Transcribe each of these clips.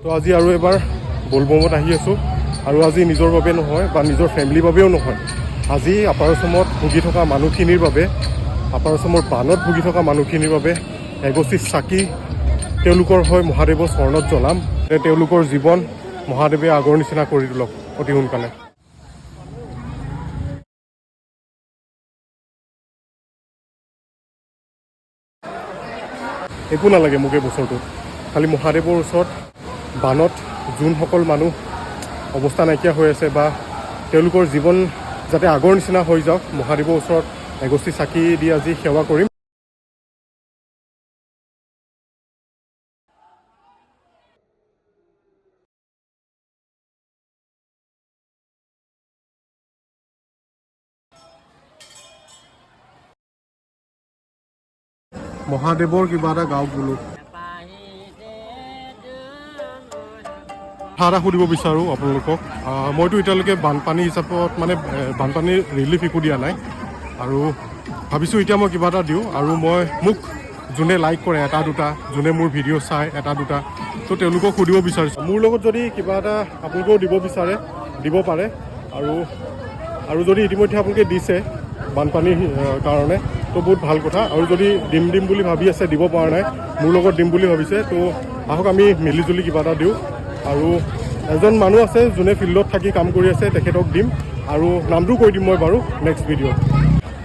তো আজি আৰু এবাৰ বলবমত আহি আছোঁ আৰু আজি নিজৰ বাবে নহয় বা নিজৰ ফেমিলিৰ বাবেও নহয়, আজি আপাৰ আচামত ভুগি থকা মানুহখিনিৰ বাবে, আপাৰ আচামৰ বানত ভুগি থকা মানুহখিনিৰ বাবে এগছি চাকি তেওঁলোকৰ হৈ মহাদেৱৰ চৰণত জ্বলাম, তেওঁলোকৰ জীৱন মহাদেৱে আগৰ নিচিনা কৰি তোলক অতি সোনকালে। একো নালাগে মোক এই বছৰটোত, খালি মহাদেৱৰ ওচৰত বানত যোনসকল মানুহ অৱস্থা নাইকিয়া হৈ আছে বা তেওঁলোকৰ জীৱন যাতে আগৰ নিচিনা হৈ যাওক, মহাদেৱৰ ওচৰত এগছি চাকি দি আজি সেৱা কৰিম। মহাদেৱৰ কিবা এটা গাঁও বোলো। কথা এটা সুধিব বিচাৰোঁ আপোনালোকক, মইতো এতিয়ালৈকে বানপানী হিচাপত মানে বানপানীৰ ৰিলিফ একো দিয়া নাই, আৰু ভাবিছোঁ এতিয়া মই কিবা এটা দিওঁ, আৰু মোক যোনে লাইক কৰে এটা দুটা, যোনে মোৰ ভিডিঅ' চাই এটা দুটা, তো তেওঁলোকক সুধিব বিচাৰিছোঁ মোৰ লগত যদি কিবা এটা আপোনালোকেও দিব বিচাৰে দিব পাৰে, আৰু যদি ইতিমধ্যে আপোনালোকে দিছে বানপানীৰ কাৰণে তো বহুত ভাল কথা, আৰু যদি দিম বুলি ভাবি আছে দিব পৰা নাই, মোৰ লগত দিম বুলি ভাবিছে, তো আহক আমি মিলিজুলি কিবা এটা দিওঁ। আৰু এজন মানুহ আছে যোনে ফিল্ডত থাকি কাম কৰি আছে, তেখেতক দিম, আৰু নামটো কৈ দিম মই বাৰু নেক্সট ভিডিঅ'ত।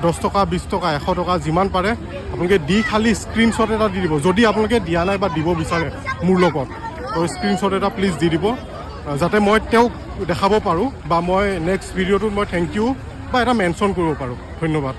10 টকা 20 টকা 100 টকা যিমান পাৰে আপোনালোকে দি খালি স্ক্ৰীনশ্বট এটা দি দিব, যদি আপোনালোকে দিয়া নাই বা দিব বিচাৰে মোৰ লগত, তো স্ক্ৰীনশ্বট এটা প্লিজ দি দিব, যাতে মই তেওঁক দেখাব পাৰোঁ বা মই নেক্সট ভিডিঅ'টোত মই থেংক ইউ বা এটা মেনশ্যন কৰিব পাৰোঁ। ধন্যবাদ।